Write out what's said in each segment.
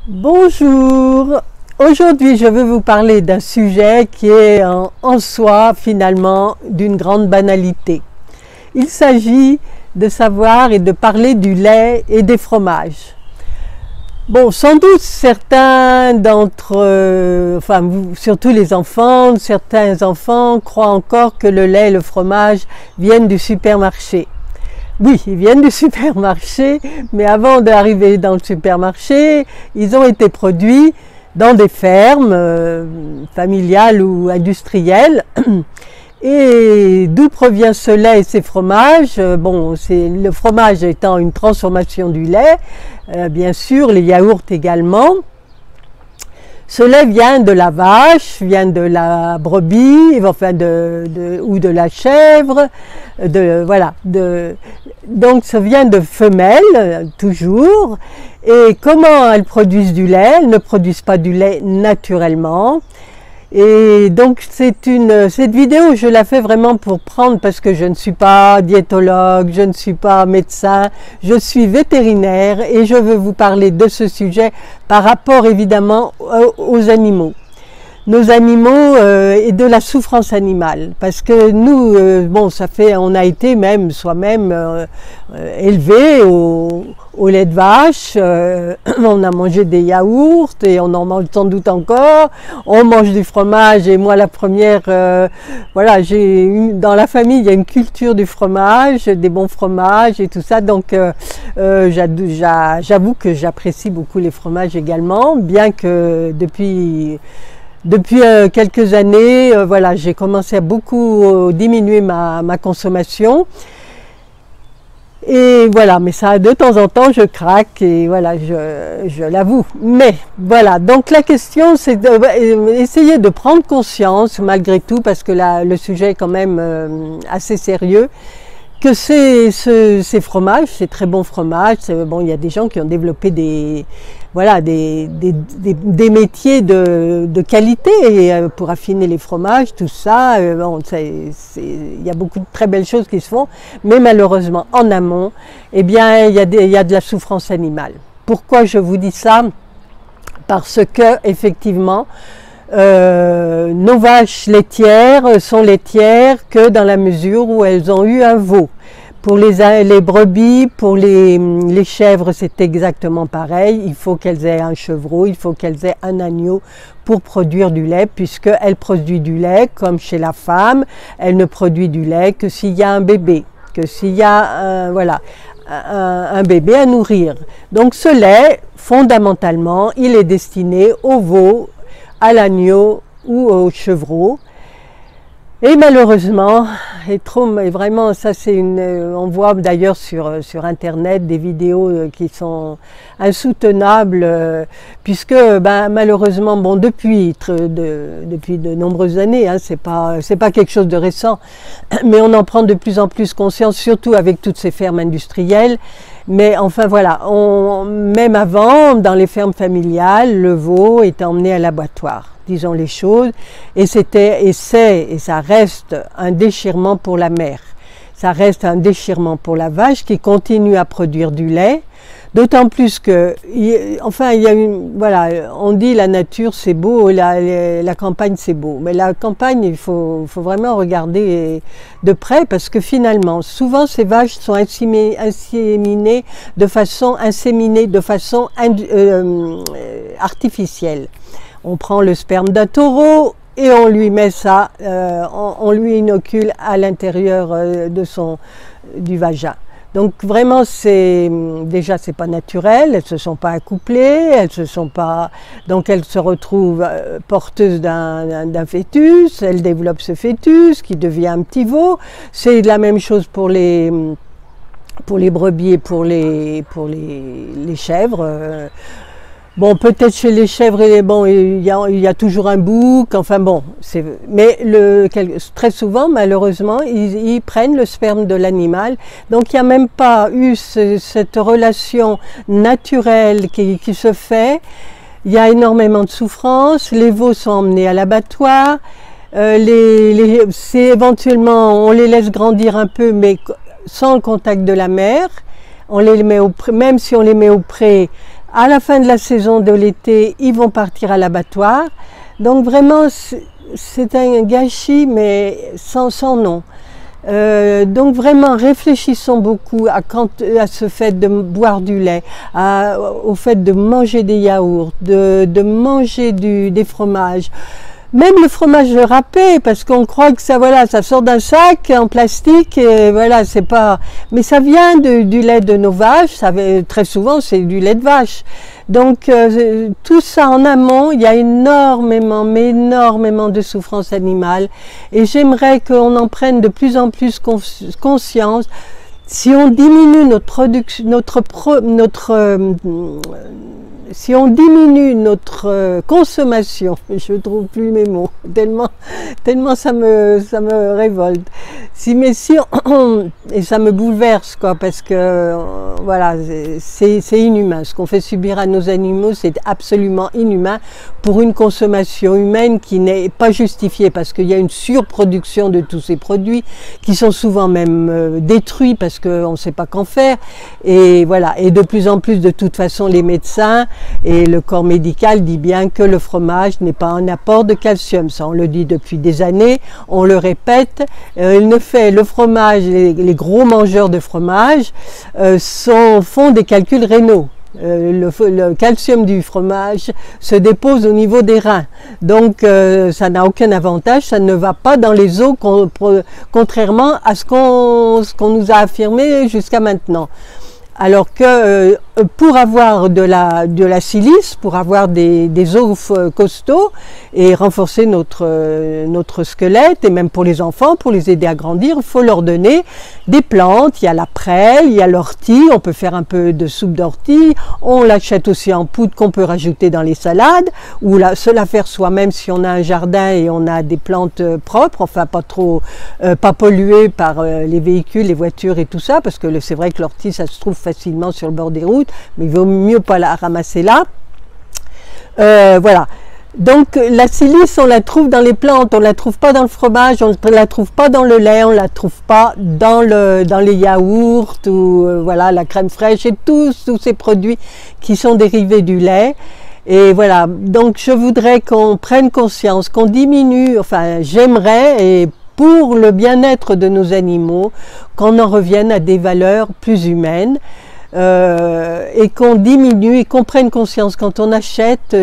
Bonjour, aujourd'hui je veux vous parler d'un sujet qui est en soi finalement d'une grande banalité. Il s'agit de savoir et de parler du lait et des fromages. Bon, sans doute certains d'entre, surtout les enfants, certains enfants croient encore que le lait et le fromage viennent du supermarché. Oui, ils viennent du supermarché, mais avant d'arriver dans le supermarché, ils ont été produits dans des fermes familiales ou industrielles. Et d'où provient ce lait et ces fromages? Bon, le fromage étant une transformation du lait, bien sûr, les yaourts également. Ce lait vient de la vache, vient de la brebis, enfin ou de la chèvre, donc ça vient de femelles, toujours. Et comment elles produisent du lait? Elles ne produisent pas du lait naturellement. Et donc cette vidéo, je la fais vraiment pour prendre, parce que je ne suis pas diétologue, je ne suis pas médecin, je suis vétérinaire et je veux vous parler de ce sujet par rapport évidemment aux animaux. Nos animaux et de la souffrance animale, parce que nous, on a été même soi-même élevés au lait de vache, on a mangé des yaourts et on en mange sans doute encore, on mange du fromage et moi la première, dans la famille il y a une culture du fromage, des bons fromages et tout ça, donc j'avoue que j'apprécie beaucoup les fromages également, bien que depuis quelques années, j'ai commencé à beaucoup diminuer ma consommation. Et voilà, mais ça, de temps en temps, je craque et voilà, je l'avoue. Mais voilà, donc la question, c'est d'essayer de prendre conscience, malgré tout, parce que le sujet est quand même assez sérieux, que ces fromages, ces très bons fromages, il y a des gens qui ont développé des métiers de qualité pour affiner les fromages, tout ça. Il y a beaucoup de très belles choses qui se font, mais malheureusement en amont, il y a de la souffrance animale. Pourquoi je vous dis ça? Parce que effectivement, nos vaches laitières sont laitières que dans la mesure où elles ont eu un veau. Pour les brebis, pour les chèvres, c'est exactement pareil. Il faut qu'elles aient un chevreau, il faut qu'elles aient un agneau pour produire du lait, puisqu'elles produisent du lait comme chez la femme. Elle ne produit du lait que s'il y a un bébé, que s'il y a un bébé à nourrir. Donc ce lait, fondamentalement, il est destiné au veau, à l'agneau ou au chevreau. Et malheureusement, vraiment, ça on voit d'ailleurs sur internet des vidéos qui sont insoutenables, puisque malheureusement, depuis de nombreuses années, c'est pas quelque chose de récent, mais on en prend de plus en plus conscience, surtout avec toutes ces fermes industrielles. Mais enfin voilà, même avant, dans les fermes familiales, le veau était emmené à l'abattoir, disons les choses, et ça reste un déchirement pour la mère. Ça reste un déchirement pour la vache qui continue à produire du lait, d'autant plus que, on dit la nature c'est beau, la campagne c'est beau, mais la campagne il faut vraiment regarder de près, parce que finalement, souvent ces vaches sont inséminées de façon artificielle. On prend le sperme d'un taureau et on lui met ça, on lui inocule à l'intérieur du vagin. Donc vraiment, déjà c'est pas naturel, elles se sont pas accouplées, donc elles se retrouvent porteuses d'un fœtus, elles développent ce fœtus qui devient un petit veau. C'est la même chose pour les brebis et pour les chèvres. Bon, peut-être chez les chèvres, il y a toujours un bouc, mais très souvent, malheureusement, ils prennent le sperme de l'animal. Donc, il n'y a même pas eu cette relation naturelle qui se fait. Il y a énormément de souffrance, les veaux sont emmenés à l'abattoir, éventuellement, on les laisse grandir un peu, mais sans le contact de la mère. Même si on les met au pré, À la fin de la saison de l'été, ils vont partir à l'abattoir. Donc vraiment, c'est un gâchis, mais sans nom. Donc vraiment, réfléchissons beaucoup à ce fait de boire du lait, au fait de manger des yaourts, de manger des fromages. Même le fromage râpé, parce qu'on croit que ça, voilà, ça sort d'un sac en plastique, et voilà, c'est pas. Mais ça vient du lait de nos vaches. Très souvent, c'est du lait de vache. Donc tout ça en amont, il y a énormément, mais énormément de souffrance animale. Et j'aimerais qu'on en prenne de plus en plus conscience. Si on diminue si on diminue notre consommation, je ne trouve plus mes mots, tellement ça me révolte. Et ça me bouleverse, quoi, parce que voilà, c'est inhumain. Ce qu'on fait subir à nos animaux, c'est absolument inhumain pour une consommation humaine qui n'est pas justifiée, parce qu'il y a une surproduction de tous ces produits qui sont souvent même détruits parce qu'on ne sait pas qu'en faire. Et voilà. Et de plus en plus, de toute façon, les médecins et le corps médical dit bien que le fromage n'est pas un apport de calcium. Ça, on le dit depuis des années, on le répète. Le fromage, les gros mangeurs de fromage font des calculs rénaux. Le calcium du fromage se dépose au niveau des reins. Donc ça n'a aucun avantage, ça ne va pas dans les os, contrairement à ce qu'on nous a affirmé jusqu'à maintenant. Alors que pour avoir de la silice, pour avoir des os costauds et renforcer notre squelette, et même pour les enfants, pour les aider à grandir, il faut leur donner des plantes. Il y a la prêle, il y a l'ortie, on peut faire un peu de soupe d'ortie, on l'achète aussi en poudre qu'on peut rajouter dans les salades, ou se la faire soi-même si on a un jardin et on a des plantes propres, enfin pas polluées par les véhicules, les voitures et tout ça, parce que c'est vrai que l'ortie, ça se trouve facilement sur le bord des routes, mais il vaut mieux pas la ramasser là. Voilà. Donc la silice, on la trouve dans les plantes, on la trouve pas dans le fromage, on la trouve pas dans le lait, on la trouve pas dans les yaourts ou voilà, la crème fraîche et tous ces produits qui sont dérivés du lait. Et voilà. Donc je voudrais qu'on prenne conscience, qu'on diminue. Enfin, j'aimerais, et pour le bien-être de nos animaux, qu'on en revienne à des valeurs plus humaines. Et qu'on diminue et qu'on prenne conscience quand on achète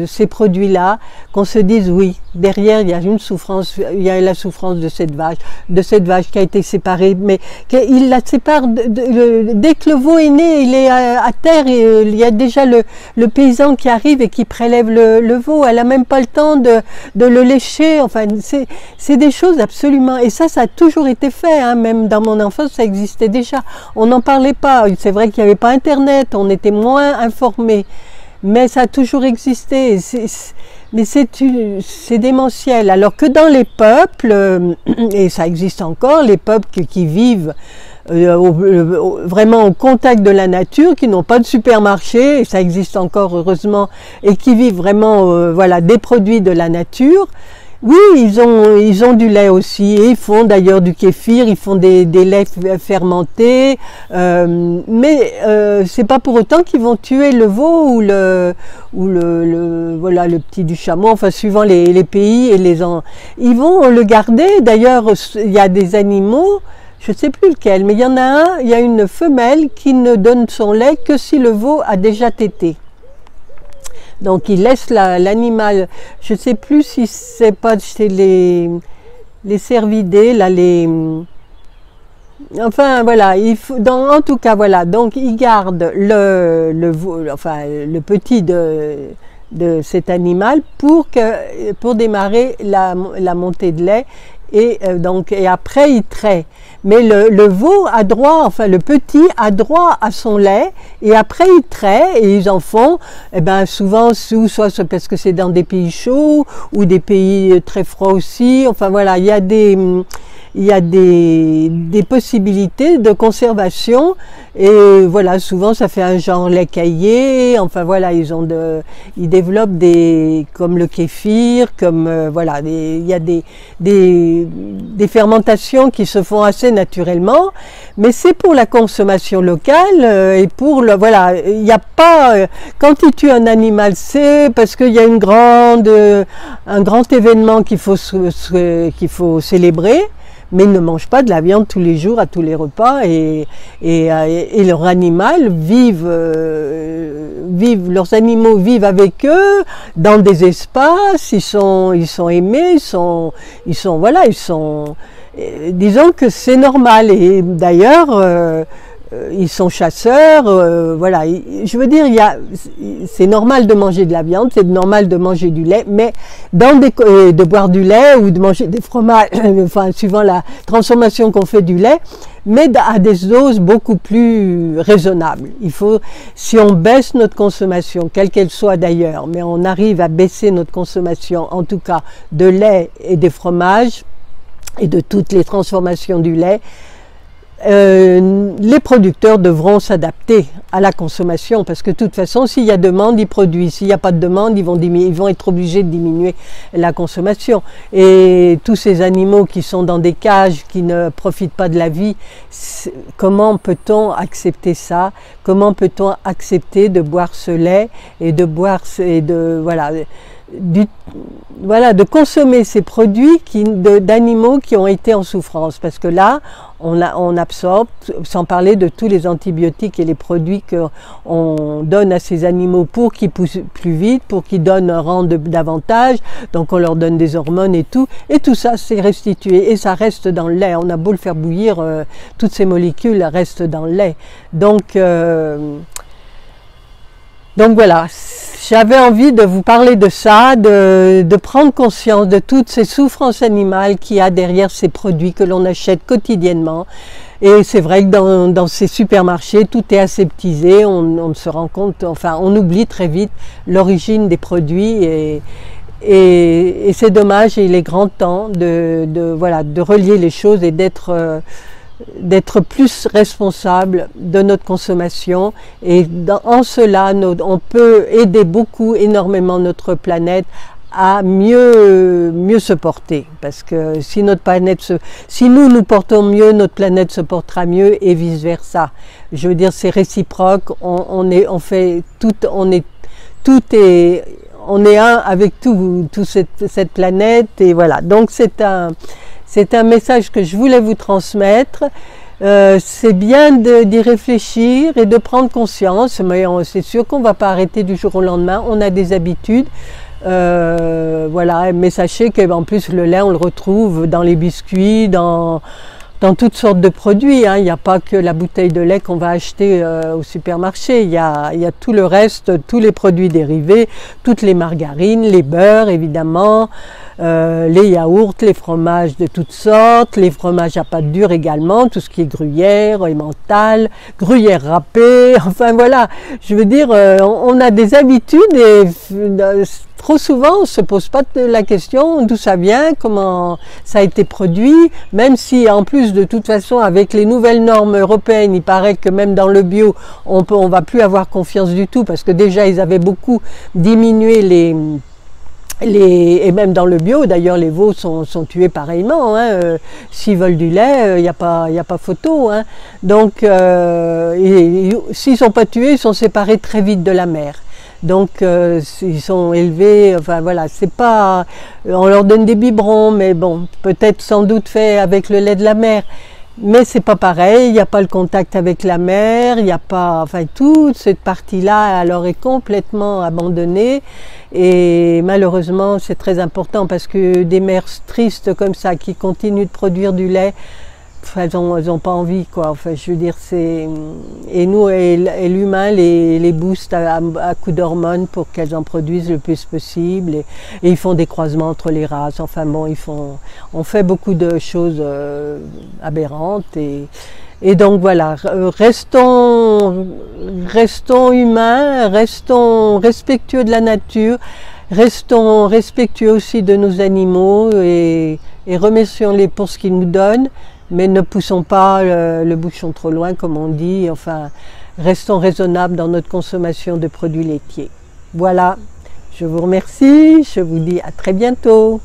ces produits-là, qu'on se dise oui, derrière il y a une souffrance, il y a la souffrance de cette vache qui a été séparée, mais il la sépare dès que le veau est né, il est à terre, et il y a déjà le paysan qui arrive et qui prélève le veau, elle a même pas le temps de le lécher. Enfin, c'est des choses absolument, et ça a toujours été fait, hein, même dans mon enfance ça existait déjà, on n'en parlait pas, c'est vrai qu'il n'y avait pas internet, on était moins informés, mais ça a toujours existé, mais c'est démentiel. Alors que dans les peuples, et ça existe encore, les peuples qui vivent vraiment au contact de la nature, qui n'ont pas de supermarché, et ça existe encore heureusement, et qui vivent vraiment voilà, des produits de la nature. Oui, ils ont du lait aussi, et ils font d'ailleurs du kéfir, ils font des laits fermentés, mais c'est pas pour autant qu'ils vont tuer le veau ou voilà, le petit du chameau, enfin suivant les pays, ils vont le garder. D'ailleurs, il y a des animaux, je ne sais plus lequel, mais il y en a il y a une femelle qui ne donne son lait que si le veau a déjà tété. Donc il laisse l'animal, je ne sais plus si c'est pas chez les cervidés, là enfin voilà, en tout cas voilà, donc il garde le petit de cet animal pour démarrer la montée de lait. Et après il traite. Mais le veau a droit, enfin le petit a droit à son lait, et après il traite, et ils en font, souvent soit parce que c'est dans des pays chauds ou des pays très froids aussi. Enfin voilà, il y a il y a des possibilités de conservation. Et voilà, souvent ça fait un genre lait caillé, enfin voilà, ils développent comme le kéfir, comme voilà, il y a des fermentations qui se font assez naturellement, mais c'est pour la consommation locale et pour voilà, il n'y a pas, quand tu tues un animal, c'est parce qu'il y a un grand événement qu'il faut célébrer. Mais ils ne mangent pas de la viande tous les jours, à tous les repas, et leur animal leurs animaux vivent avec eux dans des espaces, ils sont aimés, disons que c'est normal. Et d'ailleurs, ils sont chasseurs, voilà. Je veux dire, c'est normal de manger de la viande, c'est normal de manger du lait, mais de boire du lait ou de manger des fromages, enfin, suivant la transformation qu'on fait du lait, mais à des doses beaucoup plus raisonnables. Si on baisse notre consommation, quelle qu'elle soit d'ailleurs, mais on arrive à baisser notre consommation, en tout cas de lait et des fromages, et de toutes les transformations du lait, les producteurs devront s'adapter à la consommation, parce que de toute façon, s'il y a demande, ils produisent. S'il n'y a pas de demande, ils vont être obligés de diminuer la consommation. Et tous ces animaux qui sont dans des cages, qui ne profitent pas de la vie, comment peut-on accepter ça? Comment peut-on accepter de boire ce lait et de de consommer ces produits d'animaux qui ont été en souffrance, parce que là on absorbe, sans parler de tous les antibiotiques et les produits qu'on donne à ces animaux pour qu'ils poussent plus vite, pour qu'ils donnent un rang davantage, donc on leur donne des hormones et tout ça c'est restitué et ça reste dans le lait. On a beau le faire bouillir, toutes ces molécules restent dans le lait, donc voilà, j'avais envie de vous parler de ça, de prendre conscience de toutes ces souffrances animales qu'il y a derrière ces produits que l'on achète quotidiennement. Et c'est vrai que dans ces supermarchés, tout est aseptisé, on se rend compte, enfin on oublie très vite l'origine des produits et c'est dommage, et il est grand temps de relier les choses et d'être plus responsable de notre consommation, et en cela on peut aider énormément notre planète à mieux se porter, parce que si nous portons mieux, notre planète se portera mieux et vice versa. Je veux dire, c'est réciproque, on est un avec cette planète, et voilà. Donc c'est un message que je voulais vous transmettre. C'est bien d'y réfléchir et de prendre conscience, mais c'est sûr qu'on ne va pas arrêter du jour au lendemain, on a des habitudes. Voilà, mais sachez qu'en plus le lait on le retrouve dans les biscuits, dans toutes sortes de produits, hein. Il n'y a pas que la bouteille de lait qu'on va acheter au supermarché, il y a tout le reste, tous les produits dérivés, toutes les margarines, les beurres évidemment, les yaourts, les fromages de toutes sortes, les fromages à pâte dure également, tout ce qui est gruyère, emmental, gruyère râpée, enfin voilà, je veux dire, on a des habitudes et trop souvent, on ne se pose pas la question d'où ça vient, comment ça a été produit, même si en plus de toute façon avec les nouvelles normes européennes, il paraît que même dans le bio, on va plus avoir confiance du tout, parce que déjà ils avaient beaucoup diminué et même dans le bio, d'ailleurs, les veaux sont tués pareillement, hein. S'ils veulent du lait, il n'y a pas photo, hein. Donc, s'ils ne sont pas tués, ils sont séparés très vite de la mère. Donc, ils sont élevés, enfin voilà, c'est pas... On leur donne des biberons, mais bon, peut-être sans doute fait avec le lait de la mère. Mais c'est pas pareil, il n'y a pas le contact avec la mère, il n'y a pas, enfin toute cette partie-là alors est complètement abandonnée, et malheureusement c'est très important, parce que des mères tristes comme ça qui continuent de produire du lait, elles ont pas envie, quoi. Enfin, je veux dire, et nous et l'humain les booste à coups d'hormones pour qu'elles en produisent le plus possible, et ils font des croisements entre les races. Enfin bon, on fait beaucoup de choses aberrantes, et donc voilà, restons humains, restons respectueux de la nature. Restons respectueux aussi de nos animaux et remercions-les pour ce qu'ils nous donnent, mais ne poussons pas le bouchon trop loin, comme on dit. Enfin, restons raisonnables dans notre consommation de produits laitiers. Voilà, je vous remercie, je vous dis à très bientôt.